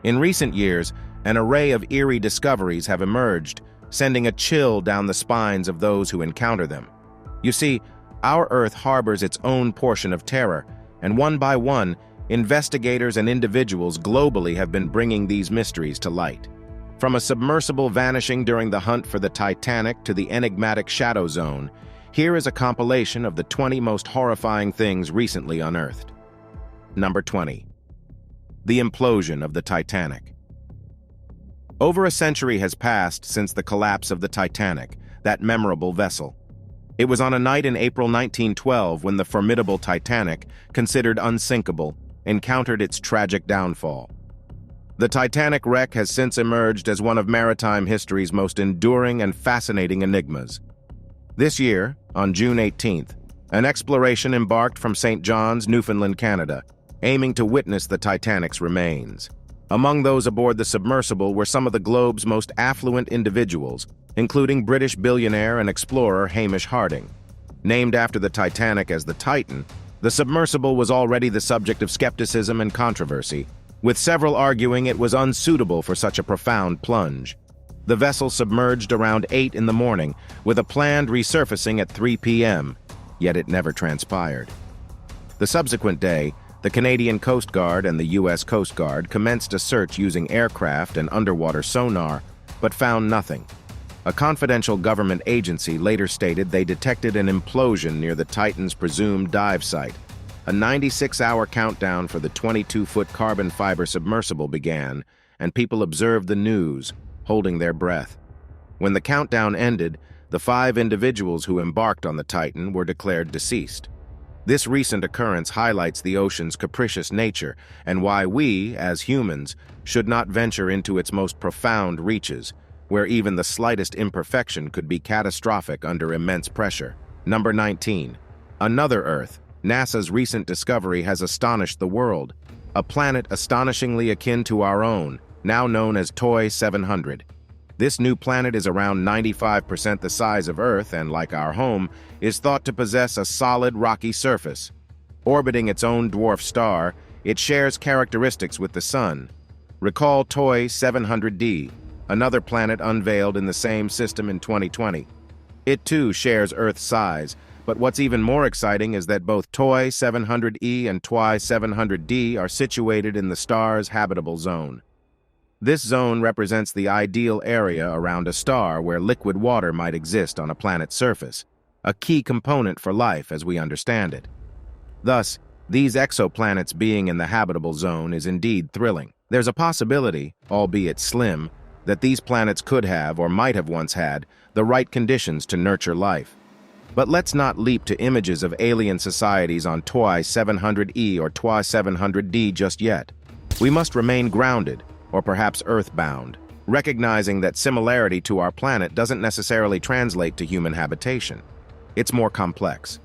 In recent years, an array of eerie discoveries have emerged, sending a chill down the spines of those who encounter them. You see, our Earth harbors its own portion of terror, and one by one, investigators and individuals globally have been bringing these mysteries to light. From a submersible vanishing during the hunt for the Titanic to the enigmatic shadow zone, here is a compilation of the 20 most horrifying things recently unearthed. Number 20. The implosion of the Titanic. Over a century has passed since the collapse of the Titanic, that memorable vessel. It was on a night in April 1912 when the formidable Titanic, considered unsinkable, encountered its tragic downfall. The Titanic wreck has since emerged as one of maritime history's most enduring and fascinating enigmas. This year, on June 18th, an exploration embarked from St. John's, Newfoundland, Canada, aiming to witness the Titanic's remains. Among those aboard the submersible were some of the globe's most affluent individuals, including British billionaire and explorer Hamish Harding. Named after the Titanic as the Titan, the submersible was already the subject of skepticism and controversy, with several arguing it was unsuitable for such a profound plunge. The vessel submerged around 8 in the morning, with a planned resurfacing at 3 p.m., yet it never transpired. The subsequent day, the Canadian Coast Guard and the U.S. Coast Guard commenced a search using aircraft and underwater sonar, but found nothing. A confidential government agency later stated they detected an implosion near the Titan's presumed dive site. A 96-hour countdown for the 22-foot carbon fiber submersible began, and people observed the news, holding their breath. When the countdown ended, the 5 individuals who embarked on the Titan were declared deceased. This recent occurrence highlights the ocean's capricious nature and why we, as humans, should not venture into its most profound reaches, where even the slightest imperfection could be catastrophic under immense pressure. Number 19. Another Earth. NASA's recent discovery has astonished the world. A planet astonishingly akin to our own, now known as TOI 700. This new planet is around 95% the size of Earth and, like our home, is thought to possess a solid rocky surface. Orbiting its own dwarf star, it shares characteristics with the Sun. Recall TOI 700d, another planet unveiled in the same system in 2020. It too shares Earth's size, but what's even more exciting is that both TOI 700e and TOI 700d are situated in the star's habitable zone. This zone represents the ideal area around a star where liquid water might exist on a planet's surface, a key component for life as we understand it. Thus, these exoplanets being in the habitable zone is indeed thrilling. There's a possibility, albeit slim, that these planets could have, or might have once had, the right conditions to nurture life. But let's not leap to images of alien societies on TOI 700e or TOI 700d just yet. We must remain grounded, or perhaps earthbound, recognizing that similarity to our planet doesn't necessarily translate to human habitation. It's more complex.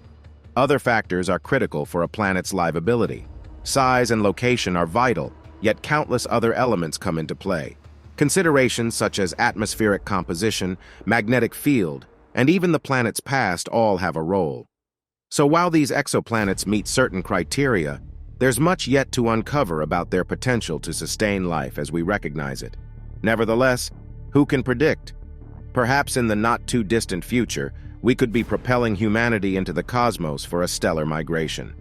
Other factors are critical for a planet's livability. Size and location are vital, yet countless other elements come into play. Considerations such as atmospheric composition, magnetic field, and even the planet's past all have a role. So while these exoplanets meet certain criteria, there's much yet to uncover about their potential to sustain life as we recognize it. Nevertheless, who can predict? Perhaps in the not-too-distant future, we could be propelling humanity into the cosmos for a stellar migration.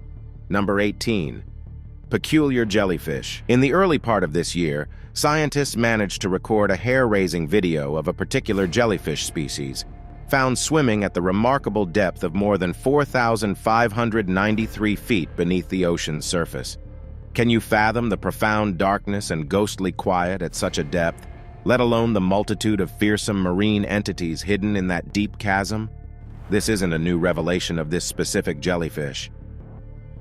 Number 18. Peculiar jellyfish. In the early part of this year, scientists managed to record a hair-raising video of a particular jellyfish species, found swimming at the remarkable depth of more than 4,593 feet beneath the ocean's surface. Can you fathom the profound darkness and ghostly quiet at such a depth, let alone the multitude of fearsome marine entities hidden in that deep chasm? This isn't a new revelation of this specific jellyfish.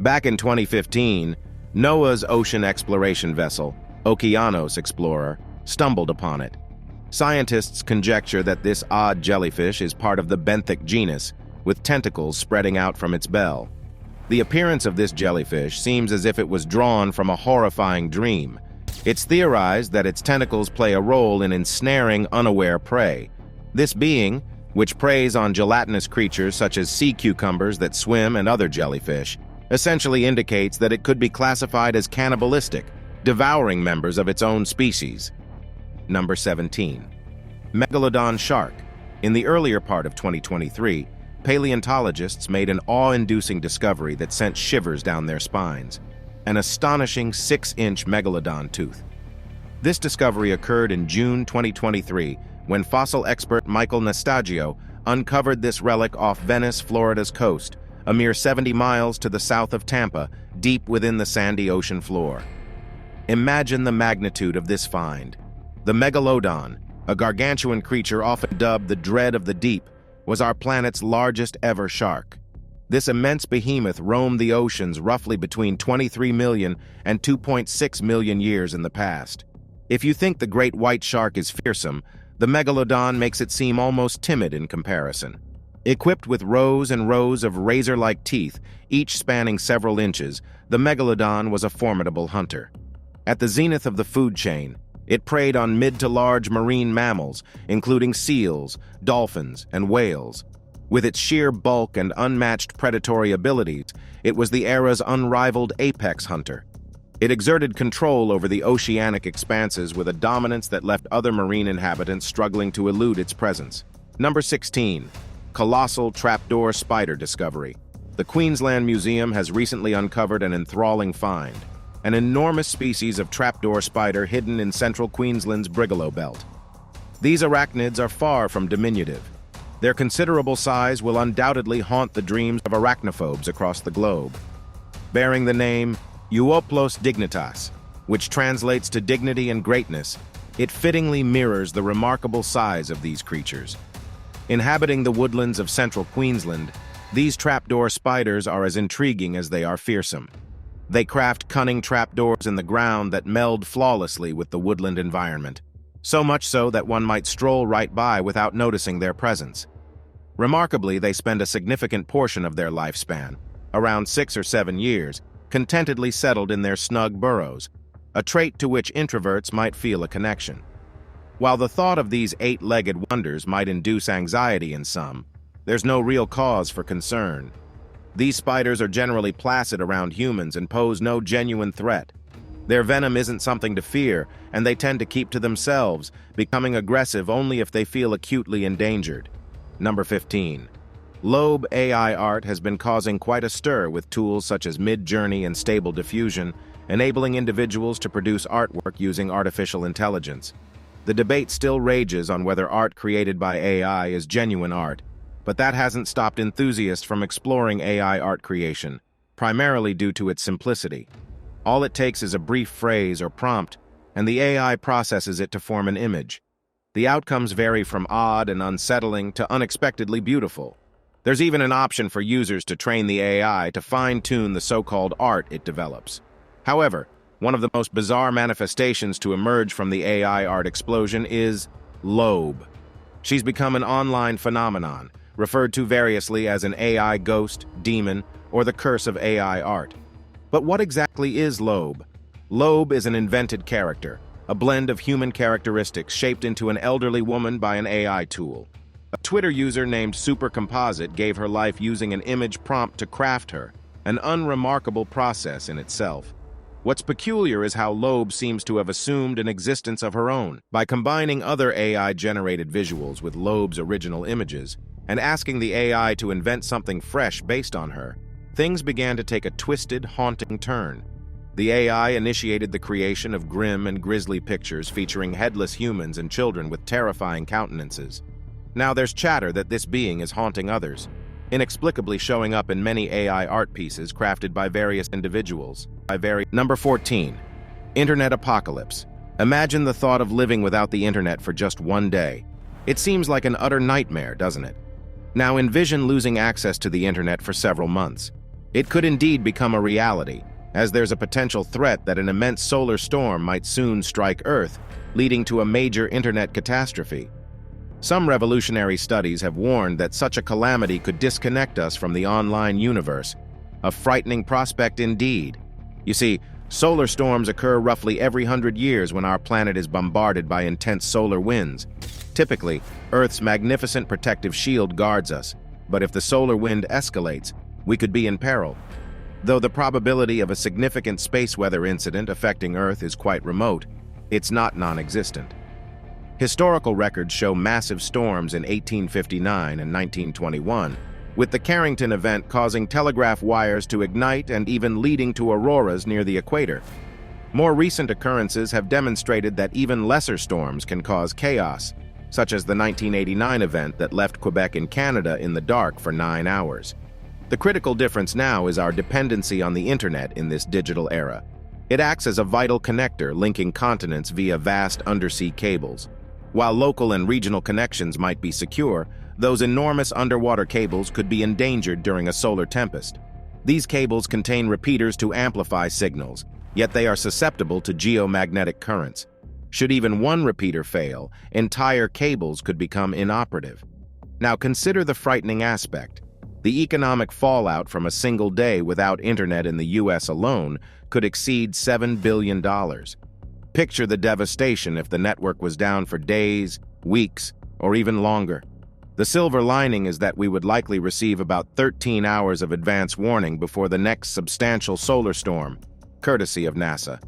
Back in 2015, NOAA's ocean exploration vessel, Okeanos Explorer, stumbled upon it. Scientists conjecture that this odd jellyfish is part of the benthic genus, with tentacles spreading out from its bell. The appearance of this jellyfish seems as if it was drawn from a horrifying dream. It's theorized that its tentacles play a role in ensnaring unaware prey. This being, which preys on gelatinous creatures such as sea cucumbers that swim and other jellyfish, essentially indicates that it could be classified as cannibalistic, devouring members of its own species. Number 17. Megalodon shark. In the earlier part of 2023, paleontologists made an awe-inducing discovery that sent shivers down their spines: an astonishing 6-inch megalodon tooth. This discovery occurred in June 2023 when fossil expert Michael Nastagio uncovered this relic off Venice, Florida's coast, a mere 70 miles to the south of Tampa, deep within the sandy ocean floor. Imagine the magnitude of this find. The megalodon, a gargantuan creature often dubbed the dread of the deep, was our planet's largest ever shark. This immense behemoth roamed the oceans roughly between 23 million and 2.6 million years in the past. If you think the great white shark is fearsome, the megalodon makes it seem almost timid in comparison. Equipped with rows and rows of razor-like teeth, each spanning several inches, the megalodon was a formidable hunter. At the zenith of the food chain, it preyed on mid to large marine mammals, including seals, dolphins, and whales. With its sheer bulk and unmatched predatory abilities, it was the era's unrivaled apex hunter. It exerted control over the oceanic expanses with a dominance that left other marine inhabitants struggling to elude its presence. Number 16. Colossal trapdoor spider discovery. The Queensland Museum has recently uncovered an enthralling find: an enormous species of trapdoor spider hidden in central Queensland's Brigalow Belt. These arachnids are far from diminutive. Their considerable size will undoubtedly haunt the dreams of arachnophobes across the globe. Bearing the name Euoplos dignitas, which translates to dignity and greatness, it fittingly mirrors the remarkable size of these creatures. Inhabiting the woodlands of central Queensland, these trapdoor spiders are as intriguing as they are fearsome. They craft cunning trapdoors in the ground that meld flawlessly with the woodland environment, so much so that one might stroll right by without noticing their presence. Remarkably, they spend a significant portion of their lifespan, around 6 or 7 years, contentedly settled in their snug burrows, a trait to which introverts might feel a connection. While the thought of these 8-legged wonders might induce anxiety in some, there's no real cause for concern. These spiders are generally placid around humans and pose no genuine threat. Their venom isn't something to fear, and they tend to keep to themselves, becoming aggressive only if they feel acutely endangered. Number 15. Lobe AI art has been causing quite a stir with tools such as Mid-Journey and Stable Diffusion, enabling individuals to produce artwork using artificial intelligence. The debate still rages on whether art created by AI is genuine art, but that hasn't stopped enthusiasts from exploring AI art creation, primarily due to its simplicity. All it takes is a brief phrase or prompt, and the AI processes it to form an image. The outcomes vary from odd and unsettling to unexpectedly beautiful. There's even an option for users to train the AI to fine-tune the so-called art it develops. However, one of the most bizarre manifestations to emerge from the AI art explosion is Lobe. She's become an online phenomenon, referred to variously as an AI ghost, demon, or the curse of AI art. But what exactly is Lobe? Lobe is an invented character, a blend of human characteristics shaped into an elderly woman by an AI tool. A Twitter user named Supercomposite gave her life using an image prompt to craft her, an unremarkable process in itself. What's peculiar is how Lobe seems to have assumed an existence of her own. By combining other AI-generated visuals with Lobe's original images, and asking the AI to invent something fresh based on her, things began to take a twisted, haunting turn. The AI initiated the creation of grim and grisly pictures featuring headless humans and children with terrifying countenances. Now there's chatter that this being is haunting others, inexplicably showing up in many AI art pieces crafted by various individuals. Number 14. Internet apocalypse. Imagine the thought of living without the internet for just one day. It seems like an utter nightmare, doesn't it? Now envision losing access to the internet for several months. It could indeed become a reality, as there's a potential threat that an immense solar storm might soon strike Earth, leading to a major internet catastrophe. Some revolutionary studies have warned that such a calamity could disconnect us from the online universe, a frightening prospect indeed. You see, solar storms occur roughly every 100 years when our planet is bombarded by intense solar winds. Typically, Earth's magnificent protective shield guards us, but if the solar wind escalates, we could be in peril. Though the probability of a significant space weather incident affecting Earth is quite remote, it's not non-existent. Historical records show massive storms in 1859 and 1921, with the Carrington event causing telegraph wires to ignite and even leading to auroras near the equator. More recent occurrences have demonstrated that even lesser storms can cause chaos, such as the 1989 event that left Quebec in Canada in the dark for 9 hours. The critical difference now is our dependency on the internet in this digital era. It acts as a vital connector linking continents via vast undersea cables. While local and regional connections might be secure, those enormous underwater cables could be endangered during a solar tempest. These cables contain repeaters to amplify signals, yet they are susceptible to geomagnetic currents. Should even one repeater fail, entire cables could become inoperative. Now consider the frightening aspect. The economic fallout from a single day without internet in the US alone could exceed $7 billion. Picture the devastation if the network was down for days, weeks, or even longer. The silver lining is that we would likely receive about 13 hours of advance warning before the next substantial solar storm, courtesy of NASA.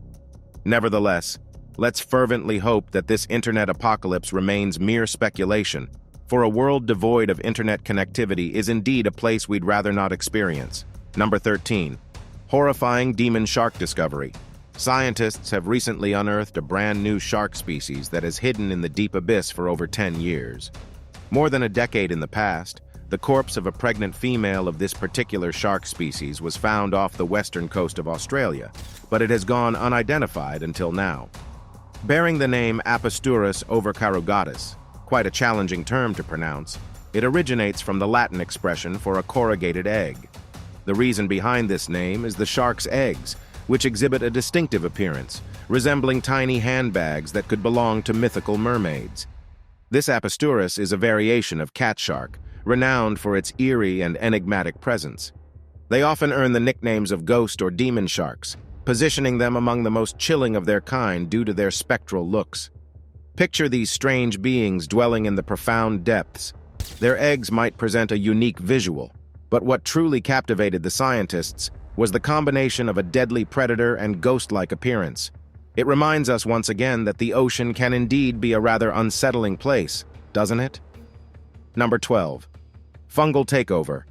Nevertheless, let's fervently hope that this internet apocalypse remains mere speculation, for a world devoid of internet connectivity is indeed a place we'd rather not experience. Number 13. Horrifying demon shark discovery. Scientists have recently unearthed a brand new shark species that has hidden in the deep abyss for over 10 years. More than a decade in the past, the corpse of a pregnant female of this particular shark species was found off the western coast of Australia, but it has gone unidentified until now. Bearing the name Apisturus overcarrugatus, quite a challenging term to pronounce, it originates from the Latin expression for a corrugated egg. The reason behind this name is the shark's eggs, which exhibit a distinctive appearance, resembling tiny handbags that could belong to mythical mermaids. This Apisturus is a variation of cat shark, renowned for its eerie and enigmatic presence. They often earn the nicknames of ghost or demon sharks, positioning them among the most chilling of their kind due to their spectral looks. Picture these strange beings dwelling in the profound depths. Their eggs might present a unique visual, but what truly captivated the scientists was the combination of a deadly predator and ghost-like appearance. It reminds us once again that the ocean can indeed be a rather unsettling place, doesn't it? Number 12. Fungal takeover.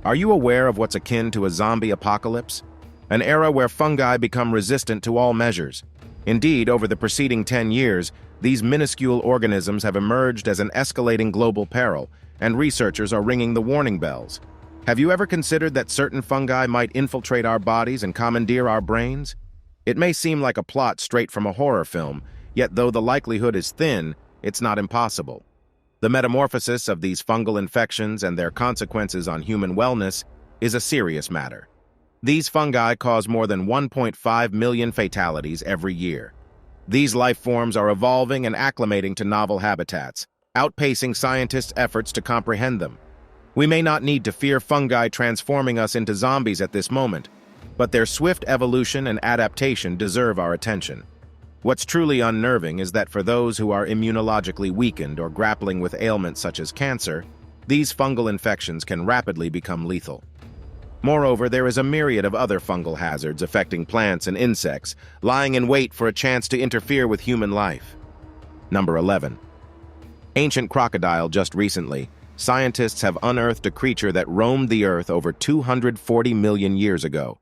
Are you aware of what's akin to a zombie apocalypse? An era where fungi become resistant to all measures. Indeed, over the preceding 10 years, these minuscule organisms have emerged as an escalating global peril, and researchers are ringing the warning bells. Have you ever considered that certain fungi might infiltrate our bodies and commandeer our brains? It may seem like a plot straight from a horror film, yet though the likelihood is thin, it's not impossible. The metamorphosis of these fungal infections and their consequences on human wellness is a serious matter. These fungi cause more than 1.5 million fatalities every year. These life forms are evolving and acclimating to novel habitats, outpacing scientists' efforts to comprehend them. We may not need to fear fungi transforming us into zombies at this moment, but their swift evolution and adaptation deserve our attention. What's truly unnerving is that for those who are immunologically weakened or grappling with ailments such as cancer, these fungal infections can rapidly become lethal. Moreover, there is a myriad of other fungal hazards affecting plants and insects, lying in wait for a chance to interfere with human life. Number 11. Ancient crocodile. Just recently, scientists have unearthed a creature that roamed the Earth over 240 million years ago.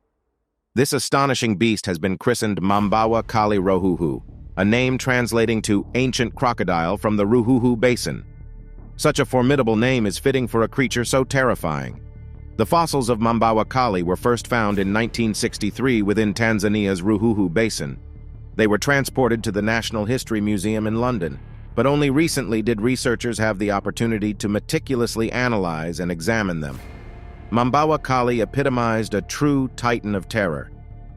This astonishing beast has been christened Mambawa Kali Ruhuhu, a name translating to ancient crocodile from the Ruhuhu Basin. Such a formidable name is fitting for a creature so terrifying. The fossils of Mambawa Kali were first found in 1963 within Tanzania's Ruhuhu Basin. They were transported to the National History Museum in London, but only recently did researchers have the opportunity to meticulously analyze and examine them. Mambawa Kali epitomized a true titan of terror.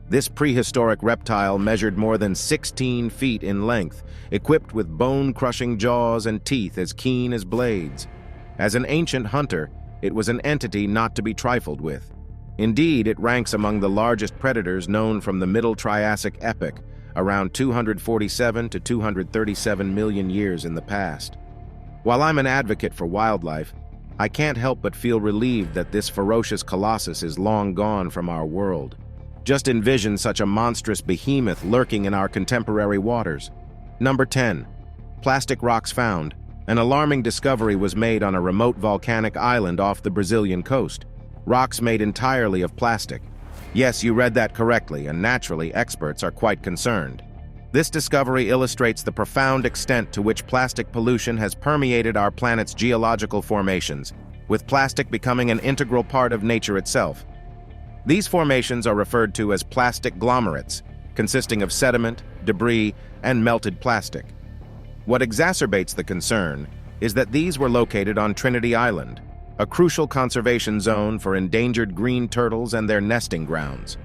This prehistoric reptile measured more than 16 feet in length, equipped with bone-crushing jaws and teeth as keen as blades. As an ancient hunter, it was an entity not to be trifled with. Indeed, it ranks among the largest predators known from the Middle Triassic epoch, around 247 to 237 million years in the past. While I'm an advocate for wildlife, I can't help but feel relieved that this ferocious colossus is long gone from our world. Just envision such a monstrous behemoth lurking in our contemporary waters. Number 10. Plastic rocks found. An alarming discovery was made on a remote volcanic island off the Brazilian coast. Rocks made entirely of plastic. Yes, you read that correctly, and naturally, experts are quite concerned. This discovery illustrates the profound extent to which plastic pollution has permeated our planet's geological formations, with plastic becoming an integral part of nature itself. These formations are referred to as plastic glomerates, consisting of sediment, debris, and melted plastic. What exacerbates the concern is that these were located on Trinity Island, a crucial conservation zone for endangered green turtles and their nesting grounds.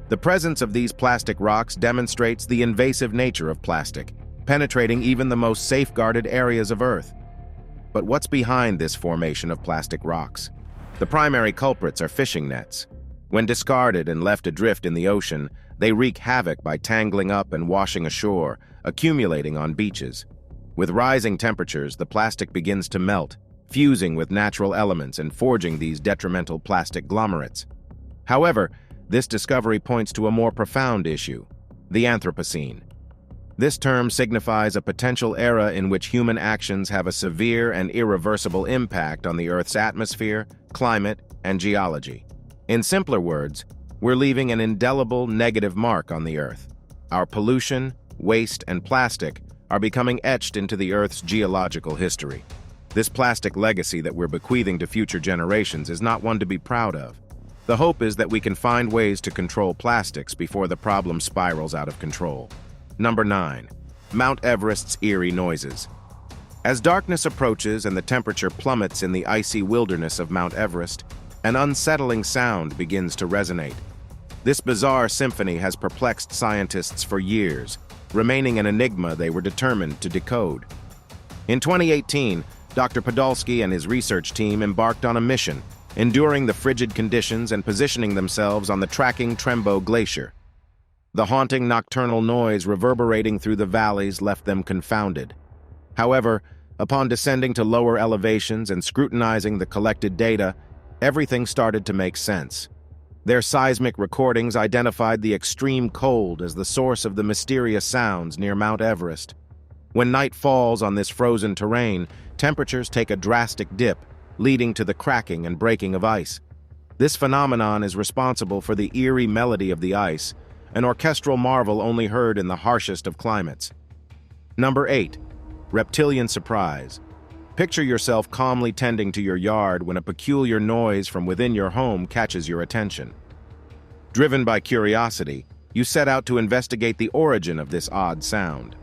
The presence of these plastic rocks demonstrates the invasive nature of plastic, penetrating even the most safeguarded areas of Earth. But what's behind this formation of plastic rocks? The primary culprits are fishing nets. When discarded and left adrift in the ocean, they wreak havoc by tangling up and washing ashore, accumulating on beaches. With rising temperatures, the plastic begins to melt, fusing with natural elements and forging these detrimental plastic glomerates. However, this discovery points to a more profound issue: the Anthropocene. This term signifies a potential era in which human actions have a severe and irreversible impact on the Earth's atmosphere, climate, and geology. In simpler words, we're leaving an indelible negative mark on the Earth. Our pollution, waste, and plastic are becoming etched into the Earth's geological history. This plastic legacy that we're bequeathing to future generations is not one to be proud of. The hope is that we can find ways to control plastics before the problem spirals out of control. Number 9. Mount Everest's eerie noises. As darkness approaches and the temperature plummets in the icy wilderness of Mount Everest, an unsettling sound begins to resonate. This bizarre symphony has perplexed scientists for years, remaining an enigma they were determined to decode. In 2018, Dr. Podolsky and his research team embarked on a mission, enduring the frigid conditions and positioning themselves on the tracking Trembo Glacier. The haunting nocturnal noise reverberating through the valleys left them confounded. However, upon descending to lower elevations and scrutinizing the collected data, everything started to make sense. Their seismic recordings identified the extreme cold as the source of the mysterious sounds near Mount Everest. When night falls on this frozen terrain, temperatures take a drastic dip, leading to the cracking and breaking of ice. This phenomenon is responsible for the eerie melody of the ice, an orchestral marvel only heard in the harshest of climates. Number 8. Reptilian surprise. Picture yourself calmly tending to your yard when a peculiar noise from within your home catches your attention. Driven by curiosity, you set out to investigate the origin of this odd sound.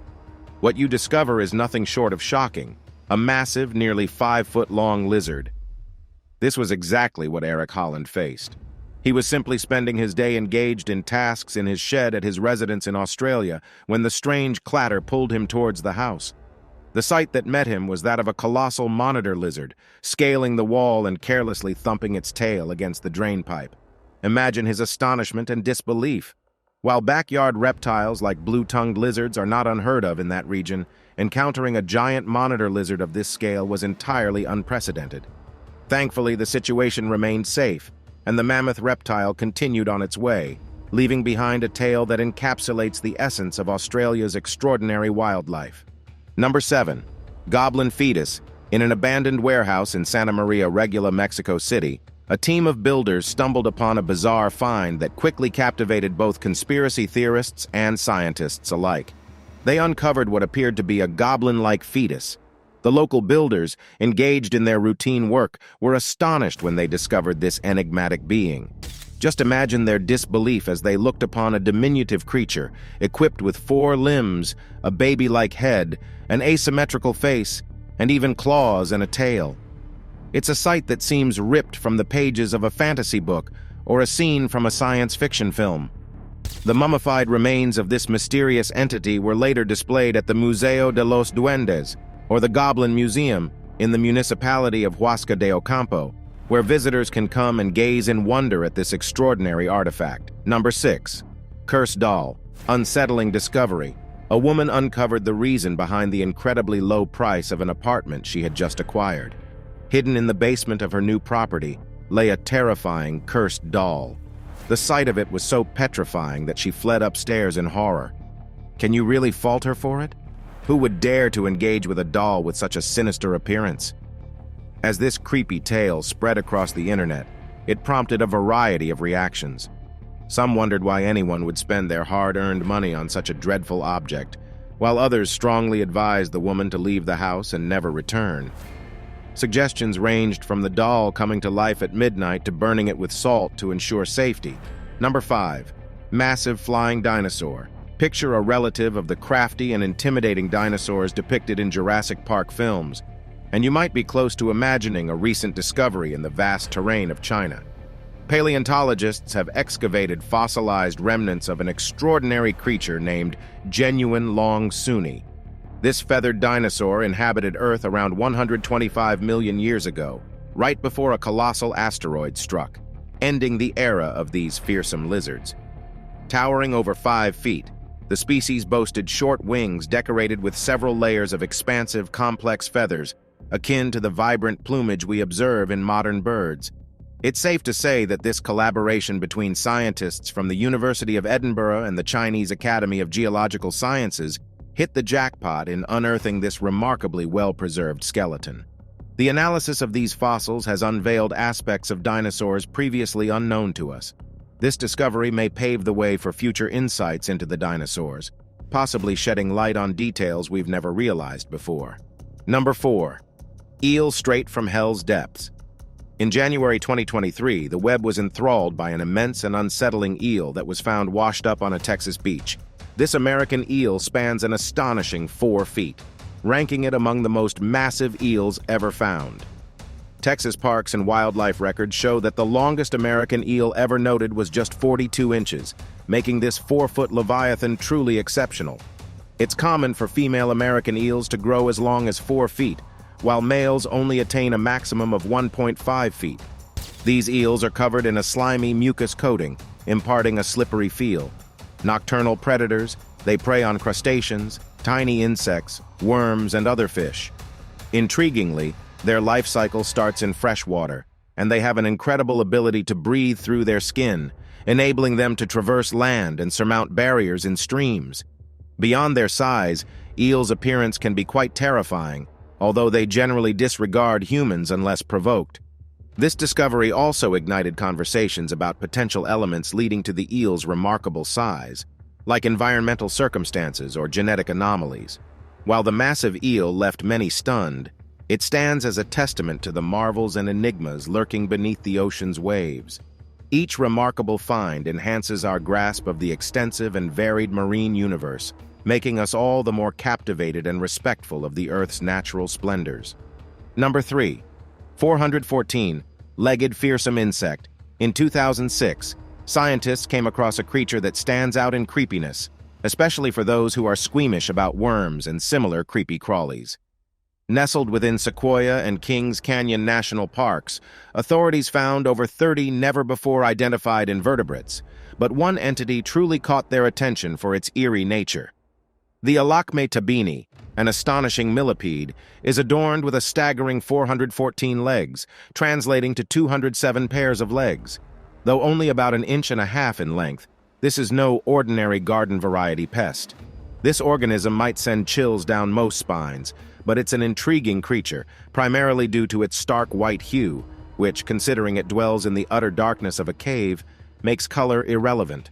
What you discover is nothing short of shocking: a massive, nearly 5-foot-long lizard. This was exactly what Eric Holland faced. He was simply spending his day engaged in tasks in his shed at his residence in Australia when the strange clatter pulled him towards the house. The sight that met him was that of a colossal monitor lizard, scaling the wall and carelessly thumping its tail against the drainpipe. Imagine his astonishment and disbelief. While backyard reptiles like blue-tongued lizards are not unheard of in that region, encountering a giant monitor lizard of this scale was entirely unprecedented. Thankfully, the situation remained safe, and the mammoth reptile continued on its way, leaving behind a tale that encapsulates the essence of Australia's extraordinary wildlife. Number 7. Goblin fetus. In an abandoned warehouse in Santa Maria Regula, Mexico City, a team of builders stumbled upon a bizarre find that quickly captivated both conspiracy theorists and scientists alike. They uncovered what appeared to be a goblin-like fetus. The local builders, engaged in their routine work, were astonished when they discovered this enigmatic being. Just imagine their disbelief as they looked upon a diminutive creature, equipped with 4 limbs, a baby-like head, an asymmetrical face, and even claws and a tail. It's a sight that seems ripped from the pages of a fantasy book or a scene from a science fiction film. The mummified remains of this mysterious entity were later displayed at the Museo de los Duendes, or the Goblin Museum, in the municipality of Huasca de Ocampo, where visitors can come and gaze in wonder at this extraordinary artifact. Number 6. Cursed doll. Unsettling discovery. A woman uncovered the reason behind the incredibly low price of an apartment she had just acquired. Hidden in the basement of her new property lay a terrifying, cursed doll. The sight of it was so petrifying that she fled upstairs in horror. Can you really fault her for it? Who would dare to engage with a doll with such a sinister appearance? As this creepy tale spread across the internet, it prompted a variety of reactions. Some wondered why anyone would spend their hard-earned money on such a dreadful object, while others strongly advised the woman to leave the house and never return. Suggestions ranged from the doll coming to life at midnight to burning it with salt to ensure safety. Number 5. Massive flying dinosaur. Picture a relative of the crafty and intimidating dinosaurs depicted in Jurassic Park films, and you might be close to imagining a recent discovery in the vast terrain of China. Paleontologists have excavated fossilized remnants of an extraordinary creature named Genuine Long Suni. This feathered dinosaur inhabited Earth around 125 million years ago, right before a colossal asteroid struck, ending the era of these fearsome lizards. Towering over 5 feet, the species boasted short wings decorated with several layers of expansive, complex feathers, akin to the vibrant plumage we observe in modern birds. It's safe to say that this collaboration between scientists from the University of Edinburgh and the Chinese Academy of Geological Sciences hit the jackpot in unearthing this remarkably well-preserved skeleton. The analysis of these fossils has unveiled aspects of dinosaurs previously unknown to us. This discovery may pave the way for future insights into the dinosaurs, possibly shedding light on details we've never realized before. Number 4. Eel straight from hell's depths. In January 2023, the web was enthralled by an immense and unsettling eel that was found washed up on a Texas beach. This American eel spans an astonishing 4 feet, ranking it among the most massive eels ever found. Texas Parks and Wildlife records show that the longest American eel ever noted was just 42 inches, making this 4-foot leviathan truly exceptional. It's common for female American eels to grow as long as 4 feet, while males only attain a maximum of 1.5 feet. These eels are covered in a slimy mucus coating, imparting a slippery feel. Nocturnal predators, they prey on crustaceans, tiny insects, worms, and other fish. Intriguingly, their life cycle starts in fresh water, and they have an incredible ability to breathe through their skin, enabling them to traverse land and surmount barriers in streams. Beyond their size, eels' appearance can be quite terrifying, although they generally disregard humans unless provoked. This discovery also ignited conversations about potential elements leading to the eel's remarkable size, like environmental circumstances or genetic anomalies. While the massive eel left many stunned, it stands as a testament to the marvels and enigmas lurking beneath the ocean's waves. Each remarkable find enhances our grasp of the extensive and varied marine universe, making us all the more captivated and respectful of the Earth's natural splendors. Number 3. 414. Legged fearsome insect. In 2006, scientists came across a creature that stands out in creepiness, especially for those who are squeamish about worms and similar creepy crawlies. Nestled within Sequoia and Kings Canyon National Parks, authorities found over 30 never-before-identified invertebrates, but one entity truly caught their attention for its eerie nature. The Alacme tabini, an astonishing millipede, is adorned with a staggering 414 legs, translating to 207 pairs of legs. Though only about 1.5 inches in length, this is no ordinary garden-variety pest. This organism might send chills down most spines, but it's an intriguing creature, primarily due to its stark white hue, which, considering it dwells in the utter darkness of a cave, makes color irrelevant.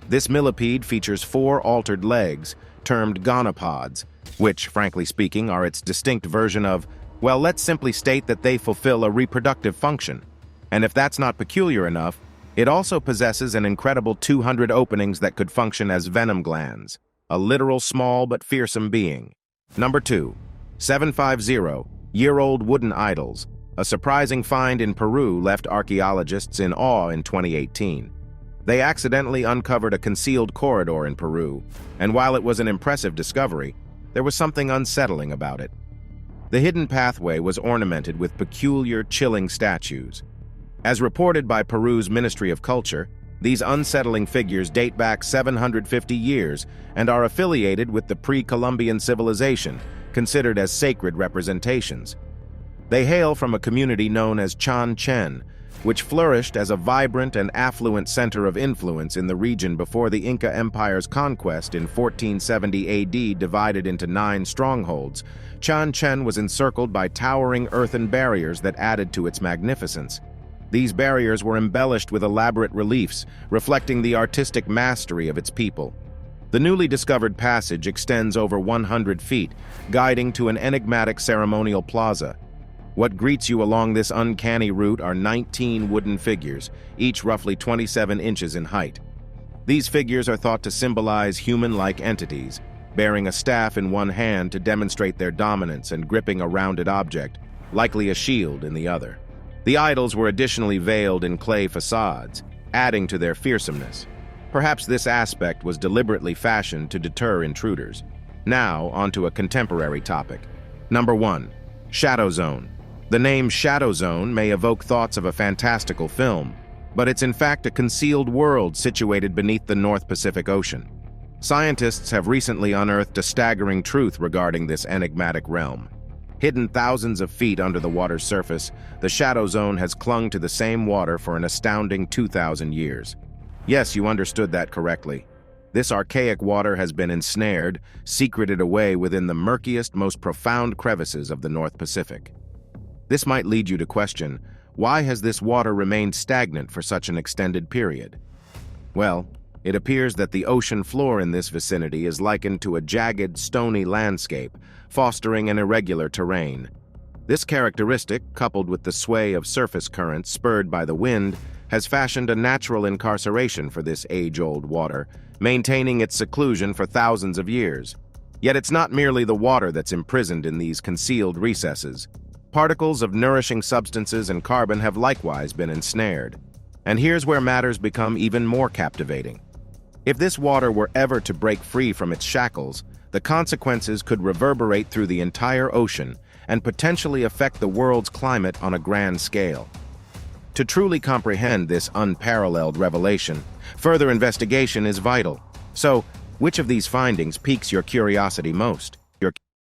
This millipede features 4 altered legs, termed gonopods, which, frankly speaking, are its distinct version of, well, let's simply state that they fulfill a reproductive function. And if that's not peculiar enough, it also possesses an incredible 200 openings that could function as venom glands, a literal small but fearsome being. Number 2. 750. Year-old wooden idols. A surprising find in Peru left archaeologists in awe in 2018. They accidentally uncovered a concealed corridor in Peru, and while it was an impressive discovery, there was something unsettling about it. The hidden pathway was ornamented with peculiar, chilling statues. As reported by Peru's Ministry of Culture, these unsettling figures date back 750 years and are affiliated with the pre-Columbian civilization, considered as sacred representations. They hail from a community known as Chan Chen, which flourished as a vibrant and affluent center of influence in the region before the Inca Empire's conquest in 1470 AD divided into 9 strongholds. Chan Chen was encircled by towering earthen barriers that added to its magnificence. These barriers were embellished with elaborate reliefs, reflecting the artistic mastery of its people. The newly discovered passage extends over 100 feet, guiding to an enigmatic ceremonial plaza. What greets you along this uncanny route are 19 wooden figures, each roughly 27 inches in height. These figures are thought to symbolize human-like entities, bearing a staff in one hand to demonstrate their dominance and gripping a rounded object, likely a shield, in the other. The idols were additionally veiled in clay facades, adding to their fearsomeness. Perhaps this aspect was deliberately fashioned to deter intruders. Now, onto a contemporary topic. Number 1. Shadow Zone. The name Shadow Zone may evoke thoughts of a fantastical film, but it's in fact a concealed world situated beneath the North Pacific Ocean. Scientists have recently unearthed a staggering truth regarding this enigmatic realm. Hidden thousands of feet under the water's surface, the Shadow Zone has clung to the same water for an astounding 2,000 years. Yes, you understood that correctly. This archaic water has been ensnared, secreted away within the murkiest, most profound crevices of the North Pacific. This might lead you to question, why has this water remained stagnant for such an extended period? Well, it appears that the ocean floor in this vicinity is likened to a jagged, stony landscape, fostering an irregular terrain. This characteristic, coupled with the sway of surface currents spurred by the wind, has fashioned a natural incarceration for this age-old water, maintaining its seclusion for thousands of years. Yet it's not merely the water that's imprisoned in these concealed recesses. Particles of nourishing substances and carbon have likewise been ensnared. And here's where matters become even more captivating. If this water were ever to break free from its shackles, the consequences could reverberate through the entire ocean and potentially affect the world's climate on a grand scale. To truly comprehend this unparalleled revelation, further investigation is vital. So, which of these findings piques your curiosity most?